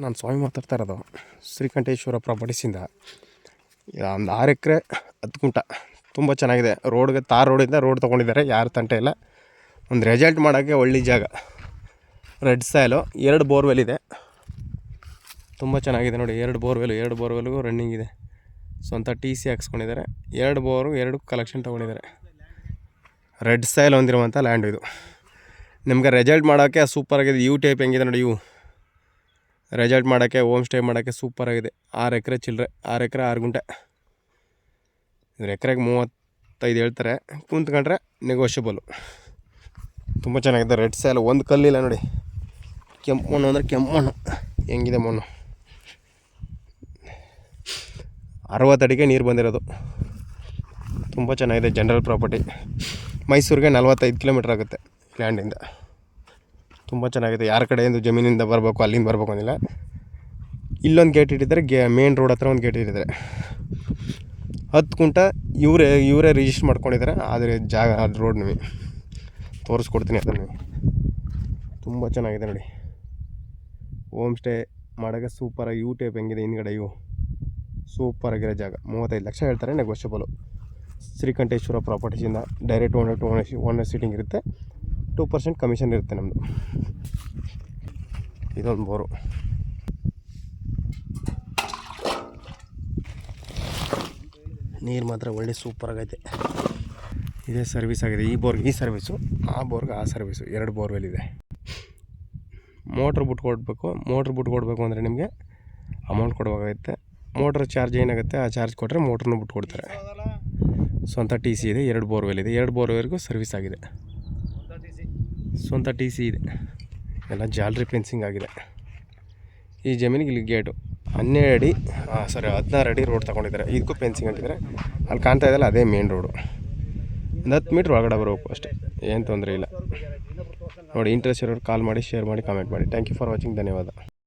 ನಾನು ಸ್ವಾಮಿ ಮಾತಾಡ್ತಾ ಇರೋದು ಶ್ರೀಕಂಠೇಶ್ವರ ಪ್ರಾಪರ್ಟೀಸಿಂದ. ಒಂದು 6 ಎಕರೆ 10 ಗುಂಟ ತುಂಬ ಚೆನ್ನಾಗಿದೆ. ರೋಡ್ಗೆ ರೋಡಿಂದ ರೋಡ್ ತೊಗೊಂಡಿದ್ದಾರೆ, ಯಾರು ತಂಟೆ ಇಲ್ಲ. ಒಂದು ರೆಸಾರ್ಟ್ ಮಾಡೋಕ್ಕೆ ಒಳ್ಳೆ ಜಾಗ. ರೆಡ್ ಸಾಯಿಲು, 2 ಬೋರ್ವೆಲ್ ಇದೆ, ತುಂಬ ಚೆನ್ನಾಗಿದೆ ನೋಡಿ. 2 ಬೋರ್ವೆಲ್ಗೂ ರನ್ನಿಂಗ್ ಇದೆ. ಸ್ವಂತ TC ಹಾಕ್ಸ್ಕೊಂಡಿದ್ದಾರೆ. 2 ಬೋರು 2 ಕಲೆಕ್ಷನ್ ತೊಗೊಂಡಿದ್ದಾರೆ. ರೆಡ್ ಸಾಯಿಲ್ ಹೊಂದಿರುವಂಥ ಲ್ಯಾಂಡ್ ಇದು. ನಿಮಗೆ ರೆಸಾರ್ಟ್ ಮಾಡೋಕ್ಕೆ ಸೂಪರಾಗಿದೆ. ಟೈಪ್ ಹೆಂಗಿದೆ ನೋಡಿ. ರೆಸಾರ್ಟ್ ಮಾಡೋಕ್ಕೆ, ಹೋಮ್ ಸ್ಟೇ ಮಾಡೋಕ್ಕೆ ಸೂಪರಾಗಿದೆ. 6 ಎಕರೆ ಚಿಲ್ಲರೆ, 6 ಎಕರೆ 6 ಗುಂಟೆ. ಇದ್ರ ಎಕರೆಗೆ 35 ಹೇಳ್ತಾರೆ, ಕುಂತ್ಕೊಂಡ್ರೆ ನೆಗೋಷಿಯಬಲು. ತುಂಬ ಚೆನ್ನಾಗಿದೆ. ರೆಡ್ ಸಾಯಿಲ್, ಒಂದು ಕಲ್ಲಿಲ್ಲ ನೋಡಿ. ಕೆಂಪು ಮಣ್ಣು ಅಂದರೆ ಕೆಂಪು ಮಣ್ಣು. ಹೆಂಗಿದೆ ಮಣ್ಣು, 60 ಅಡಿಗೆ ನೀರು ಬಂದಿರೋದು. ತುಂಬ ಚೆನ್ನಾಗಿದೆ. General property. ಮೈಸೂರಿಗೆ 45 ಕಿಲೋಮೀಟ್ರ್ ಆಗುತ್ತೆ ಲ್ಯಾಂಡಿಂದ. ತುಂಬ ಚೆನ್ನಾಗಿದೆ. ಯಾರ ಕಡೆಯಿಂದ ಜಮೀನಿಂದ ಬರಬೇಕು, ಅಲ್ಲಿಂದ ಬರಬೇಕು ಅಂದಿಲ್ಲ. ಇಲ್ಲೊಂದು ಗೇಟ್ ಇಟ್ಟಿದ್ದಾರೆ, ಮೇನ್ ರೋಡ್ ಹತ್ರ ಒಂದು ಗೇಟ್ ಇಟ್ಟಿದ್ದಾರೆ. 10 ಗುಂಟ ಇವರೇ ರಿಜಿಸ್ಟರ್ ಮಾಡ್ಕೊಂಡಿದ್ದಾರೆ. ಆದರೆ ಜಾಗ, ಅದು ರೋಡ್ ನಿಮಗೆ ತೋರಿಸ್ಕೊಡ್ತೀನಿ ಅದನ್ನು. ತುಂಬ ಚೆನ್ನಾಗಿದೆ ನೋಡಿ. ಹೋಮ್ ಸ್ಟೇ ಮಾಡೋಕ್ಕೆ ಸೂಪರಾಗಿ ಟೈಪ್ ಹೆಂಗಿದೆ ಹಿಂದ್ಗಡೆ. ಸೂಪರಾಗಿರೋ ಜಾಗ. 35 ಲಕ್ಷ ಹೇಳ್ತಾರೆ, ನೆಗೋಷಿಯಬಲು. ಶ್ರೀಕಂಠೇಶ್ವರ ಪ್ರಾಪರ್ಟೀಸಿಂದ ಡೈರೆಕ್ಟ್ ಓನರ್ ಸೀಟಿಂಗ್ ಇರುತ್ತೆ. 2% ಕಮಿಷನ್ ಇರುತ್ತೆ ನಮ್ಮದು. ಇದೊಂದು ಬೋರು. ನೀರು ಮಾತ್ರ ಒಳ್ಳೆ ಸೂಪರಾಗೈತೆ. ಇದೇ ಸರ್ವಿಸ್ ಆಗಿದೆ. ಈ ಬೋರ್ಗೆ ಈ ಸರ್ವಿಸು, ಆ ಬೋರ್ಗೆ ಆ ಸರ್ವಿಸು. 2 ಬೋರ್ವೆಲ್ ಇದೆ. ಮೋಟ್ರ್ ಬಿಟ್ಕೊಡ್ಬೇಕು ಅಂದರೆ ನಿಮಗೆ ಅಮೌಂಟ್ ಕೊಡಬೇಕಾಗುತ್ತೆ. ಮೋಟ್ರ್ ಚಾರ್ಜ್ ಏನಾಗುತ್ತೆ, ಆ ಚಾರ್ಜ್ ಕೊಟ್ಟರೆ ಮೋಟ್ರನ್ನೂ ಬಿಟ್ಕೊಡ್ತಾರೆ. ಸ್ವಂತ TC ಇದೆ. 2 ಬೋರ್ವೆಲ್ ಇದೆ. 2 ಬೋರ್ವೆಲ್ಗೂ ಸರ್ವಿಸ್ ಆಗಿದೆ. ಸ್ವಂತ TC ಇದೆ. ಎಲ್ಲ ಜಾಲರಿ ಫೆನ್ಸಿಂಗ್ ಆಗಿದೆ. ಈ ಜಮೀನಿಗೆ ಇಲ್ಲಿ ಗೇಟು 16 ಅಡಿ ರೋಡ್ ತೊಗೊಂಡಿದ್ದಾರೆ. ಇದಕ್ಕೂ ಫೆನ್ಸಿಂಗ್ ಅಂತಿದ್ದಾರೆ. ಅಲ್ಲಿ ಕಾಣ್ತಾ ಇದೆಯಲ್ಲ, ಅದೇ ಮೇನ್ ರೋಡು. ಒಂದು 10 ಮೀಟ್ರ್ ಒಳಗಡೆ ಬರಬೇಕು ಅಷ್ಟೇ, ಏನು ತೊಂದರೆ ಇಲ್ಲ ನೋಡಿ. ಇಂಟ್ರೆಸ್ಟ್ ಇರೋರು ಕಾಲ್ ಮಾಡಿ, ಶೇರ್ ಮಾಡಿ, ಕಾಮೆಂಟ್ ಮಾಡಿ. Thank you for watching. ಧನ್ಯವಾದ.